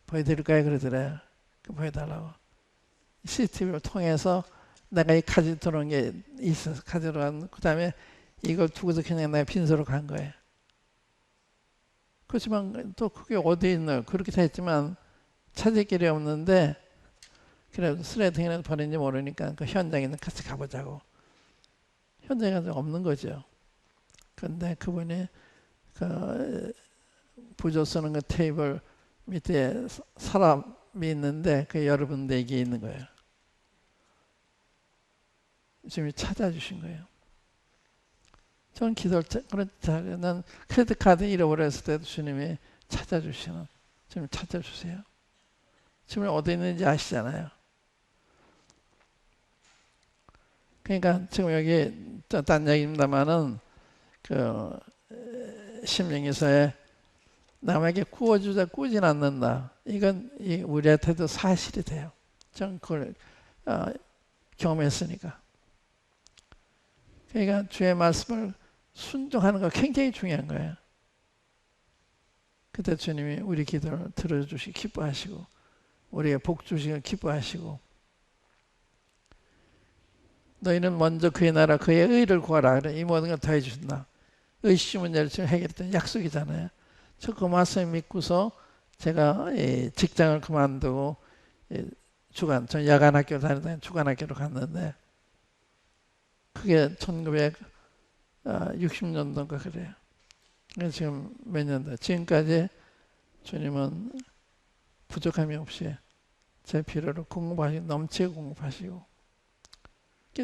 보여드릴까요? 그러더래요. 보여달라고. CCTV를 통해서 내가 이 카드 들어온 게 있어서 카드 들어간 그 다음에 이걸 두고서 그냥 내가 빈소로 간 거예요. 그렇지만 또 그게 어디에 있나요? 그렇게 다 했지만 찾을 길이 없는데 그래도 쓰레기통에 버린지 모르니까 그 현장에 같이 가보자고. 현장에 가서 없는 거죠. 그런데 그분이 부조 쓰는 그 테이블 밑에 사람이 있는데 그 여러분 내기에 있는 거예요. 주님이 찾아주신 거예요. 저는 기도를 난 크레딧 카드 잃어버렸을 때도 주님이 찾아주시는. 주님 찾아주세요. 주님이 어디 있는지 아시잖아요. 그러니까 지금 여기 딴 얘기입니다만은 신명기서에 남에게 구워주자 꾸진 않는다. 이건 우리한테도 사실이 돼요. 전 그걸 경험했으니까. 그러니까 주의 말씀을 순종하는 거 굉장히 중요한 거예요. 그때 주님이 우리 기도를 들어주시기 기뻐하시고 우리에게 복 주시기 기뻐하시고 너희는 먼저 그의 나라 그의 의를 구하라. 그래 이 모든 걸 더해 주신다. 의식 문제를 지금 해결했던 약속이잖아요. 저 그 말씀 믿고서 제가 직장을 그만두고 전 야간 학교 다니다가 주간 학교로 갔는데 그게 1960년도인가 그래요. 지금 몇 년도 지금까지 주님은 부족함이 없이 제 필요를 공급하시고 넘치게 공급하시고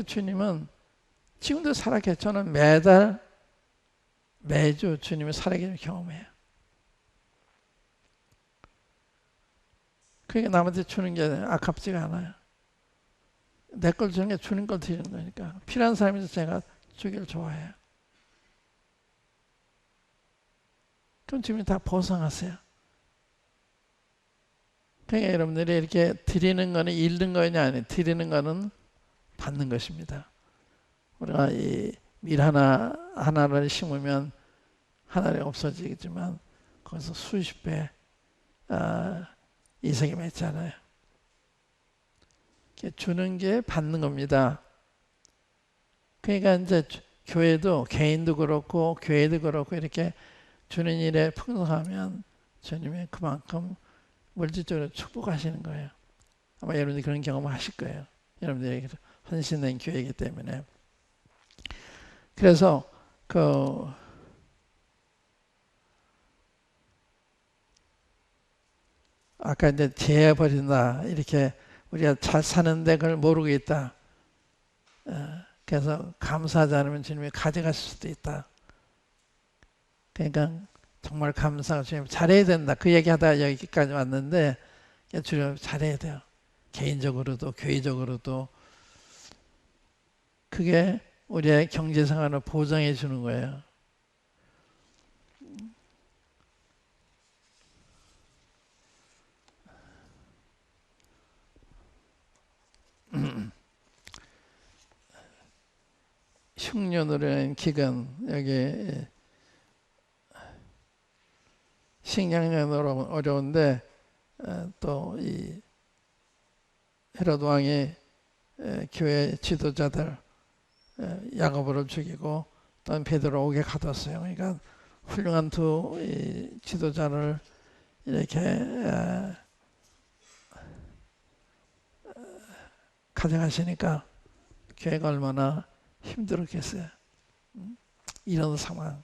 주님은 지금도 살아계 저는 매주 주님의 살아계를 경험해요. 그러니까 남한테 주는 게 아깝지가 않아요. 내 걸 주는 게 주는 걸 드리는 거니까 필요한 사람에서 제가 주기를 좋아해요. 그럼 주님이 다 보상하세요. 그러니까 여러분들이 이렇게 드리는 거는 잃는 거냐 아니에요. 드리는 거는 받는 것입니다. 우리가 이 밀 하나를 심으면 하나는 없어지겠지만 거기서 수십 배 이상이 맺잖아요. 주는 게 받는 겁니다. 그러니까 이제 교회도 개인도 그렇고 교회도 그렇고 이렇게 주는 일에 풍성하면 주님이 그만큼 물질적으로 축복하시는 거예요. 아마 여러분들이 그런 경험을 하실 거예요. 여러분들이 헌신된 교회이기 때문에. 그래서 아까 이제 재버린다 이렇게 우리가 잘 사는데 그걸 모르고 있다. 그래서 감사하지 않으면 주님이 가져가실 수도 있다. 그러니까 정말 감사하고 주님 잘해야 된다. 그 얘기하다가 여기까지 왔는데 주님 잘해야 돼요. 개인적으로도 교회적으로도 그게 우리의 경제생활을 보장해 주는 거예요. 흉년으로는 기근 여기 식량년으로 어려운데 또 이 헤롯 왕이 교회 지도자들 야고보를 죽이고 또 베드로 옥에 가뒀어요. 그러니까 훌륭한 두 지도자를 이렇게 가져가시니까 교회가 얼마나 힘들었겠어요. 이런 상황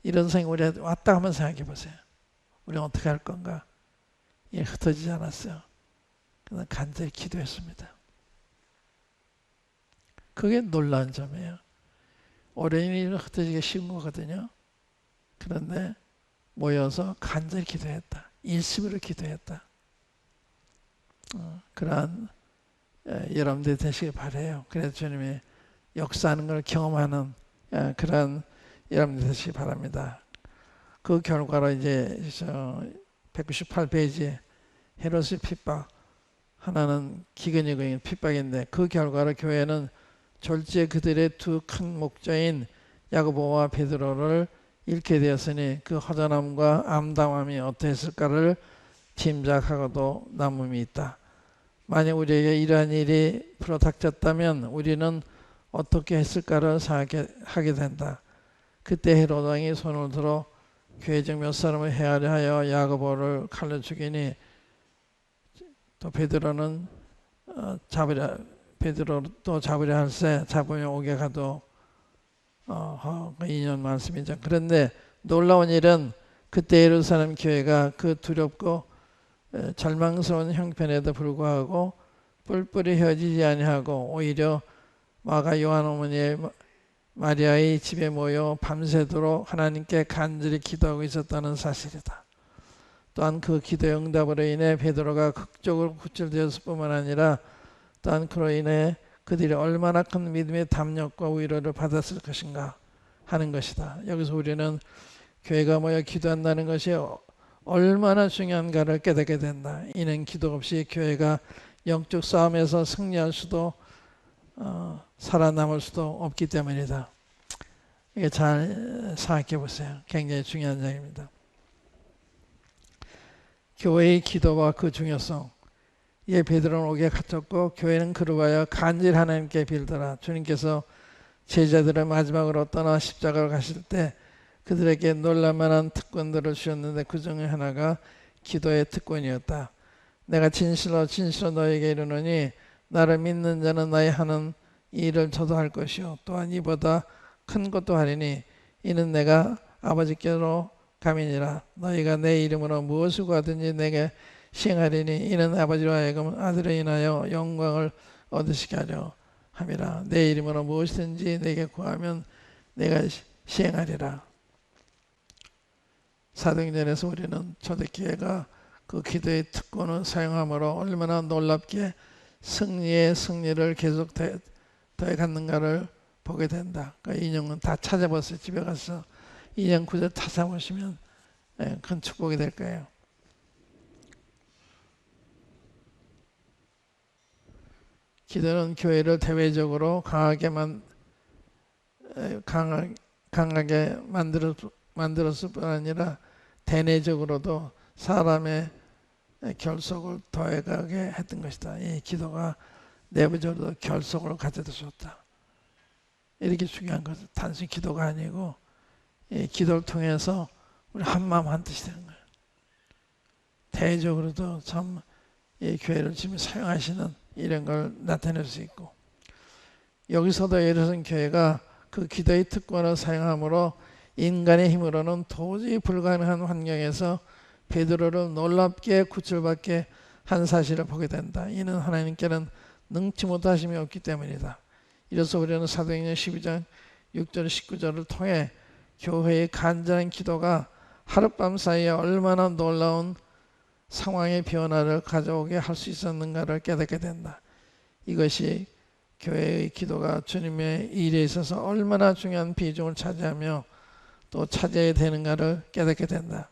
우리 왔다 하면 생각해 보세요. 우리 어떻게 할 건가? 이게 흩어지지 않았어요. 그래서 간절히 기도했습니다. 그게 놀라운 점이에요. 어린이는 흩어지기 쉬운 거거든요. 그런데 모여서 간절히 기도했다. 일심으로 기도했다. 그러한 여러분들이 되시길 바라요. 그래서 주님이 역사하는 걸 경험하는 그런 여러분들이 되시기 바랍니다. 그 결과로 이제 198페이지 헤롯의 핍박 하나는 기근이고 핍박인데 그 결과로 교회는 졸지에 그들의 두 큰 목자인 야고보와 베드로를 잃게 되었으니 그 허전함과 암담함이 어떠했을까를 짐작하고도 남음이 있다. 만약 우리에게 이러한 일이 불어닥쳤다면 우리는 어떻게 했을까를 생각하게 된다. 그때 헤롯 왕이 손을 들어 교회중 몇 사람을 해하려 하여 야고보를 칼로 죽이니 또 베드로는 베드로도 잡으려 할세 잡으면 옥에 가도 그 2년 말씀이죠. 그런데 놀라운 일은 그때 예루살렘 교회가 그 두렵고 절망스러운 형편에도 불구하고 뿔뿔이 헤어지지 아니하고 오히려 마가 요한 어머니의 마리아의 집에 모여 밤새도록 하나님께 간절히 기도하고 있었다는 사실이다. 또한 그 기도의 응답으로 인해 베드로가 극적으로 구출되었을 뿐만 아니라 또한 그로 인해 그들이 얼마나 큰 믿음의 담력과 위로를 받았을 것인가. 하는 것이다. 여기서 우리는 교회가 모여 기도한다는 것이 얼마나 중요한가를 깨닫게 된다. 이는 기도 없이 교회가 영적 싸움에서 승리할 수도 살아남을 수도 없기 때문이다. 이게 잘 생각해 보세요. 굉장히 중요한 점입니다. 교회의 기도와 그 중요성. 예, 베드로는 옥에 갇혔고 교회는 그로 하여 간절히 하나님께 빌더라. 주님께서 제자들을 마지막으로 떠나 십자가를 가실 때 그들에게 놀랄만한 특권들을 주셨는데 그 중에 하나가 기도의 특권이었다. 내가 진실로 너에게 이르노니 나를 믿는 자는 나의 하는 이 일을 저도 할 것이요 또한 이보다 큰 것도 하리니 이는 내가 아버지께로 감이니라. 너희가 내 이름으로 무엇을 구하든지 내게 시행하리니 이는 아버지로 하여금 아들을 인하여 영광을 얻으시게 하려 함이라. 내 이름으로 무엇이든지 내게 구하면 내가 시행하리라. 사도행전에서 우리는 초대교회가 그 기도의 특권을 사용함으로 얼마나 놀랍게 승리의 승리를 계속 더해 갔는가를 보게 된다. 그 인용은 다 찾아봤어요. 집에 가서 인용 구절 찾아보시면 큰 축복이 될 거예요. 기도는 교회를 대외적으로 강하게 만들었을 뿐 아니라 대내적으로도 사람의 결속을 더해가게 했던 것이다. 이 기도가 내부적으로 결속을 가져다 줬다. 이렇게 중요한 것은 단순히 기도가 아니고 이 기도를 통해서 우리 한마음 한뜻이 되는 거예요. 대외적으로도 참 이 교회를 지금 사용하시는 이런 걸 나타낼 수 있고, 여기서도 예를 들어서 교회가 그 기도의 특권을 사용함으로 인간의 힘으로는 도저히 불가능한 환경에서 베드로를 놀랍게 구출받게 한 사실을 보게 된다. 이는 하나님께는 능치 못하심이 없기 때문이다. 이로써 우리는 사도행전 12장 6절 19절을 통해 교회의 간절한 기도가 하룻밤 사이에 얼마나 놀라운 상황의 변화를 가져오게 할 수 있었는가를 깨닫게 된다. 이것이 교회의 기도가 주님의 일에 있어서 얼마나 중요한 비중을 차지하며 또 차지해야 되는가를 깨닫게 된다.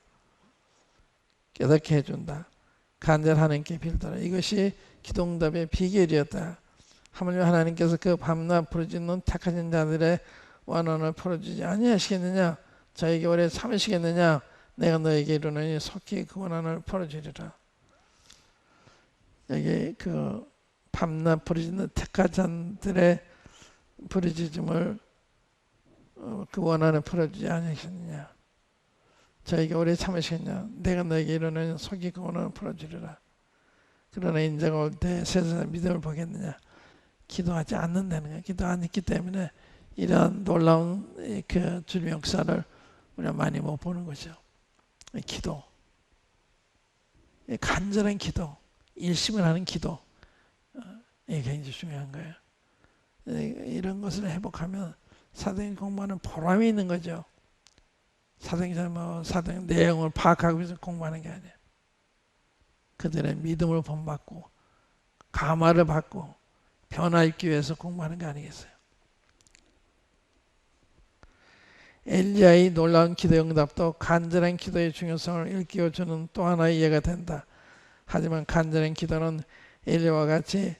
깨닫게 해준다. 간절히 하나님께 빌더라. 이것이 기도응답의 비결이었다. 하물며 하나님께서 그 밤낮 부르짖는 택하신 자들의 원한을 풀어주지 아니하시겠느냐? 저에게 오래 참으시겠느냐? 내가 너에게 이르노니 속히 그 원한을 풀어주리라. 여기 그 밤낮 부르짖는 택하신 자들의 부르짖음을 그 원한을 풀어주지 아니하시겠느냐? 저에게 오래 참으시겠냐? 내가 너에게 이르노니 속히 그 원한을 풀어주리라. 그러나 인자가 올 때 세상의 믿음을 보겠느냐? 기도하지 않는다는 거예요. 기도 안 했기 때문에 이러한 놀라운 그 주님의 역사를 우리가 많이 못 보는 거죠. 기도, 간절한 기도, 일심을 하는 기도, 이게 굉장히 중요한 거예요. 이런 것을 회복하면 사도행전 공부하는 보람이 있는 거죠. 사도행전 내용을 파악하기 위해서 공부하는 게 아니에요. 그들의 믿음을 본받고 감화를 받고 변화 입기 위해서 공부하는 게 아니겠어요. 엘리야의 놀라운 기도 응답도 간절한 기도의 중요성을 일깨워주는 또 하나의 예가 된다. 하지만 간절한 기도는 엘리야와 같이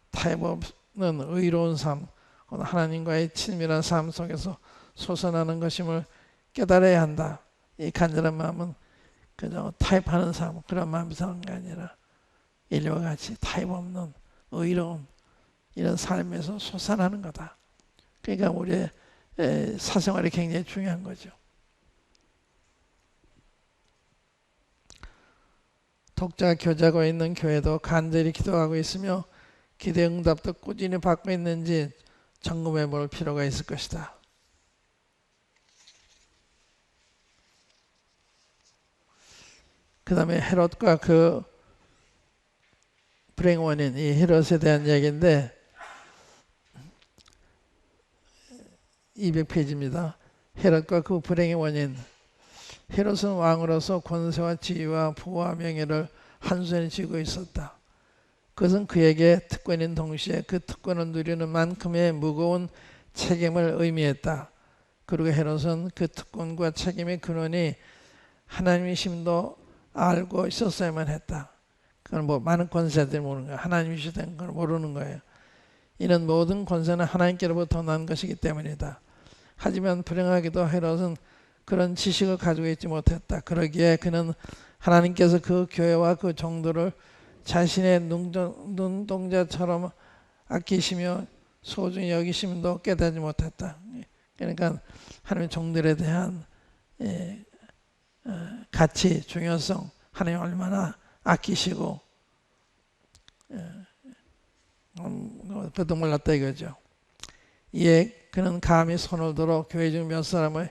타협 없는 의로운 삶, 하나님과의 친밀한 삶 속에서 솟아나는 것임을 깨달아야 한다. 이 간절한 마음은 그저 타협하는 삶, 그런 마음이 사는 게 아니라 엘리야와 같이 타협 없는 의로운 이런 삶에서 솟아나는 거다. 그러니까 우리의 사생활이 굉장히 중요한 거죠. 독자 교제하고 있는 교회도 간절히 기도하고 있으며 기대 응답도 꾸준히 받고 있는지 점검해 볼 필요가 있을 것이다. 그 다음에 헤롯과 그 불행 원인, 이 헤롯에 대한 이야기인데 200페이지입니다. 헤롯과 그 불행의 원인. 헤롯은 왕으로서 권세와 지위와 부와 명예를 한손에 쥐고 있었다. 그것은 그에게 특권인 동시에 그 특권을 누리는 만큼의 무거운 책임을 의미했다. 그리고 헤롯은 그 특권과 책임의 근원이 하나님이심도 알고 있었어야만 했다. 그건 뭐 많은 권세들이 모르는 거예요. 하나님이시다는 걸 모르는 거예요. 이는 모든 권세는 하나님께로부터 난 것이기 때문이다. 하지만 불행하게도 헤롯은 그런 지식을 가지고 있지 못했다. 그러기에 그는 하나님께서 그 교회와 그 종들을 자신의 눈동자처럼 아끼시며 소중히 여기심도 깨닫지 못했다. 그러니까 하나님의 종들에 대한 가치, 중요성, 하나님 얼마나 아끼시고 그것도 몰랐다 이거죠. 이에 그는 감히 손을 들어 교회 중 몇 사람을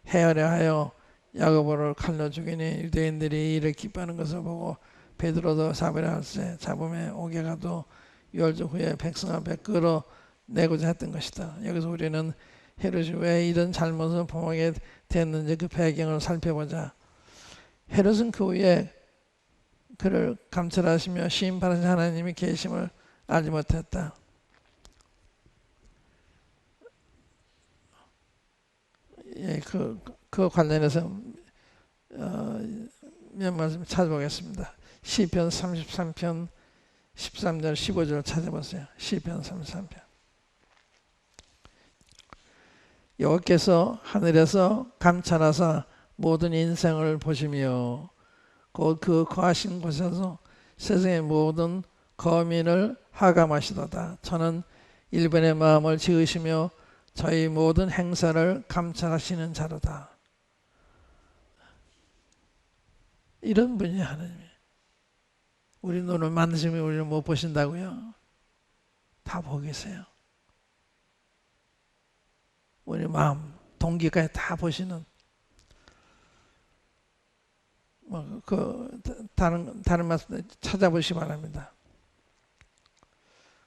해하려 하여 야고보를 칼로 죽이니 유대인들이 이를 기뻐하는 것을 보고 베드로도 잡으려 할세 잡음에 오게 가도 유월절 후에 백성 앞에 끌어내고자 했던 것이다. 여기서 우리는 헤롯이 왜 이런 잘못을 범하게 됐는지 그 배경을 살펴보자. 헤롯은 그 후에 그를 감찰하시며 심판하신 하나님이 계심을 알지 못했다. 예, 그 관련해서 몇 말씀 찾아보겠습니다. 시편 33편 13절 15절 찾아보세요. 시편 33편. 여호와께서 하늘에서 감찰하사 모든 인생을 보시며 곧 그 거하신 곳에서 세상의 모든 거민을 하감하시도다. 저는 일본의 마음을 지으시며 저희 모든 행사를 감찰하시는 자로다. 이런 분이 하나님이. 우리 눈을 만드시면 우리를 못 보신다고요? 다 보고 계세요. 우리 마음, 동기까지 다 보시는. 다른 말씀 찾아보시기 바랍니다.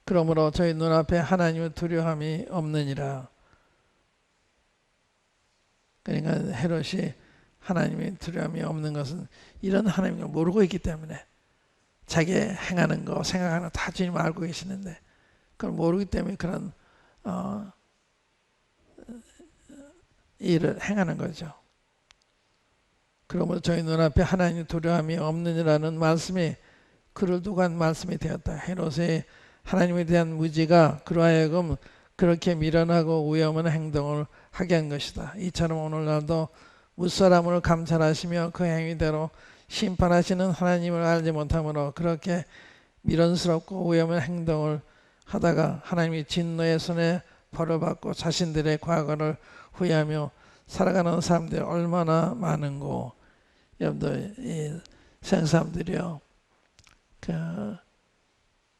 그러므로 저희 눈앞에 하나님의 두려움이 없느니라. 그러니까 헤롯이 하나님의 두려움이 없는 것은 이런 하나님을 모르고 있기 때문에 자기 행하는 거 생각하는 거 다 주님 알고 계시는데 그걸 모르기 때문에 그런 일을 행하는 거죠. 그러므로 저희 눈앞에 하나님의 두려움이 없느니라는 말씀이 그를 두고 한 말씀이 되었다. 헤롯의 하나님에 대한 무지가 그로 하여금 그렇게 미련하고 위험한 행동을 하게 한 것이다. 이처럼 오늘날도 무사람을 감찰하시며 그 행위대로 심판하시는 하나님을 알지 못함으로 그렇게 미련스럽고 위험한 행동을 하다가 하나님이 진노의 손에 벌을 받고 자신들의 과거를 후회하며 살아가는 사람들이 얼마나 많은고. 여러분들 이 세상 사람들이요 그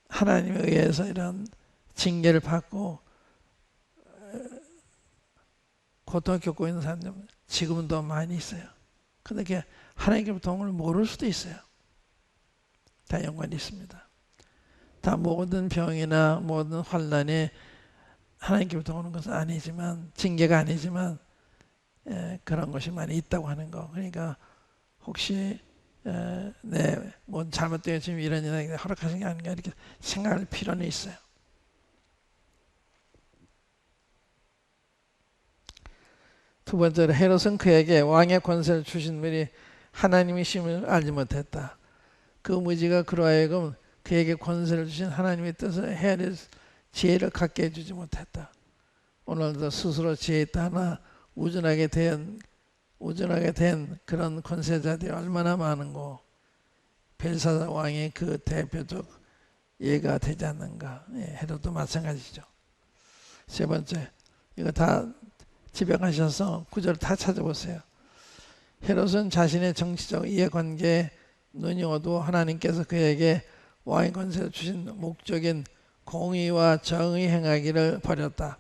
하나님에 의해서 이런 징계를 받고 고통을 겪고 있는 사람들 지금도 많이 있어요. 그런데 하나님께로부터 온 걸 모를 수도 있어요. 다 연관이 있습니다. 다 모든 병이나 모든 환난이 하나님께로부터 오는 것은 아니지만 징계가 아니지만 그런 것이 많이 있다고 하는 거. 그러니까 혹시 뭐 잘못되어 지금 이런 일이 허락하신 게 아닌가 이렇게 생각할 필요는 있어요. 두 번째로 헤롯은 그에게 왕의 권세를 주신 분이 하나님이심을 알지 못했다. 그 무지가 그로 하여금 그에게 권세를 주신 하나님의 뜻을 헤아릴 지혜를 갖게 해주지 못했다. 오늘도 스스로 지혜 있다 하나 우준하게 된 그런 권세자들이 얼마나 많은고. 벨사살 왕이 그 대표적 예가 되지 않는가. 헤롯도 마찬가지죠. 세 번째, 이거 다 집에 가셔서 구절 다 찾아보세요. 헤롯은 자신의 정치적 이해관계에 눈이 어두워 하나님께서 그에게 왕의 권세를 주신 목적인 공의와 정의 행하기를 버렸다.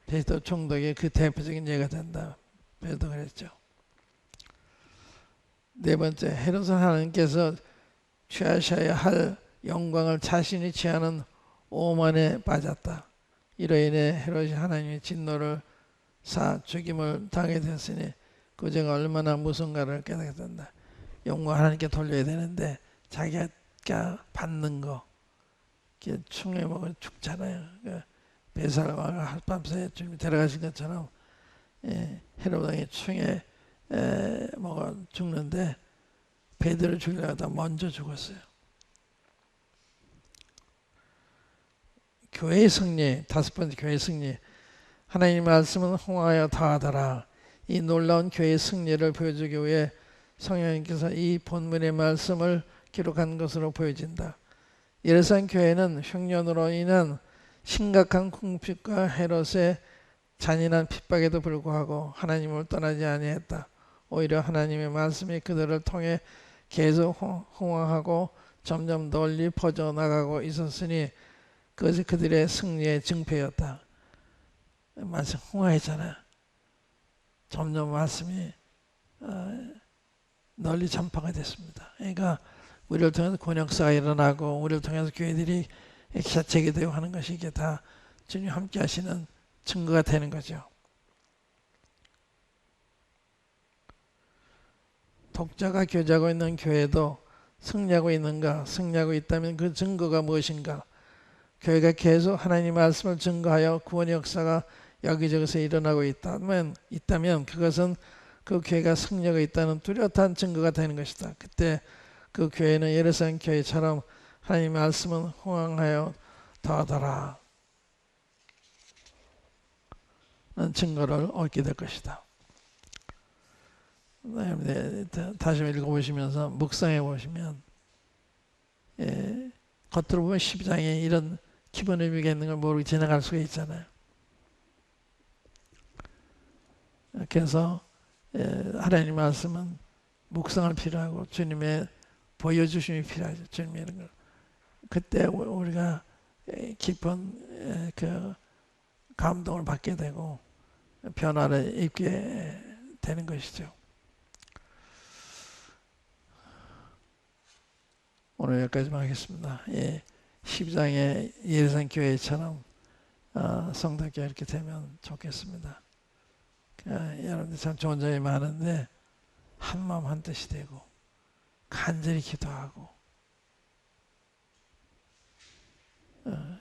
베드로 총독이 그 대표적인 예가 된다. 베드로 그랬죠. 네 번째, 헤롯은 하나님께서 취하셔야 할 영광을 자신이 취하는 오만에 빠졌다. 이로 인해 헤롯이 하나님의 진노를 사 죽임을 당하게 됐으니 그 죄가 얼마나 무서운가를 깨닫게 된다. 영광 하나님께 돌려야 되는데 자기가 받는 거 충에 먹으면 죽잖아요. 베살 왕을 하룻밤새 주님이 데려가신 것처럼 헤롯 왕이 총에 뭐가 죽는데 베드로를 죽이려고 하다 먼저 죽었어요. 교회의 승리, 다섯 번째 교회의 승리. 하나님의 말씀은 흥하여 다하더라. 이 놀라운 교회의 승리를 보여주기 위해 성령님께서 이 본문의 말씀을 기록한 것으로 보여진다. 예루살렘 교회는 흉년으로 인한 심각한 궁핍과 헤롯의 잔인한 핍박에도 불구하고 하나님을 떠나지 아니했다. 오히려 하나님의 말씀이 그들을 통해 계속 흥황하고 점점 널리 퍼져나가고 있었으니 그것이 그들의 승리의 증표였다. 말씀 흥황했잖아요. 점점 말씀이 널리 전파가 됐습니다. 그러니까 우리를 통해서 권역사가 일어나고 우리를 통해서 교회들이 재개되고 하는 것이 이게 다 주님 함께 하시는 증거가 되는 거죠. 독자가 교제하고 있는 교회도 승리하고 있는가? 승리하고 있다면 그 증거가 무엇인가? 교회가 계속 하나님의 말씀을 증거하여 구원의 역사가 여기저기서 일어나고 있다면 그것은 그 교회가 승리하고 있다는 뚜렷한 증거가 되는 것이다. 그때 그 교회는 예루살렘 교회처럼 하나님의 말씀은 흥황하여 더하더라 는 증거를 얻게 될 것이다. 다시 읽어보시면서 묵상해 보시면 겉으로 보면 12장에 이런 기본 의미가 있는 걸 모르고 지나갈 수가 있잖아요. 그래서 하나님 말씀은 묵상을 필요하고 주님의 보여주심이 필요하죠. 주님의 이런 걸. 그때 우리가 깊은 그 감동을 받게 되고 변화를 입게 되는 것이죠. 오늘 여기까지만 하겠습니다. 12장의 예루살렘 교회처럼 성도교회 이렇게 되면 좋겠습니다. 여러분들 참 좋은 점이 많은데 한마음 한뜻이 되고 간절히 기도하고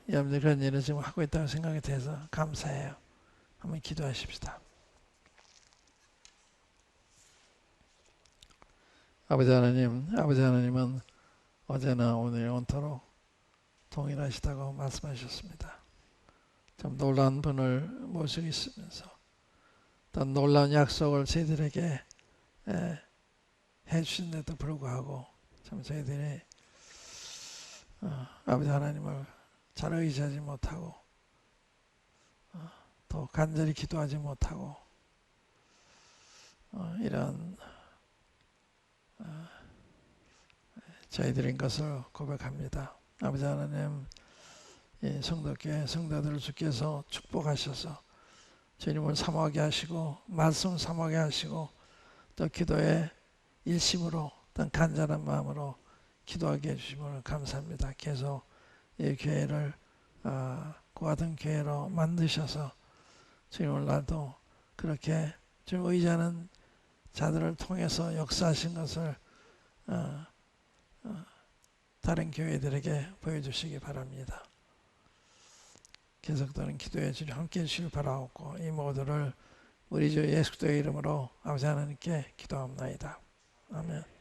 여러분들 그런 일을 지금 하고 있다고 생각이 돼서 감사해요. 한번 기도하십시다. 아버지 하나님은 어제나 오늘 영원토록 동일하시다고 말씀하셨습니다. 참 놀라운 분을 모시고 있으면서 또 놀라운 약속을 저희들에게 해주신데도 불구하고 참 저희들이 아버지 하나님을 잘 의지하지 못하고 또 간절히 기도하지 못하고 이런 저희들인 것을 고백합니다. 아버지 하나님, 성도교회 성도들을 주께서 축복하셔서 주님을 사모하게 하시고 말씀을 사모하게 하시고 또 기도에 일심으로 어떤 간절한 마음으로 기도하게 해주심을 감사합니다. 계속 이 교회를 그와 같은 교회로 만드셔서 주님 오늘날도 그렇게 주님 의지하는 자들을 통해서 역사하신 것을 다른 교회들에게 보여주시기 바랍니다. 계속되는 기도에 주님 함께 해주시길 바라옵고 이 모두를 우리 주 예수 그리스도의 이름으로 아버지 하나님께 기도합나이다. 아멘.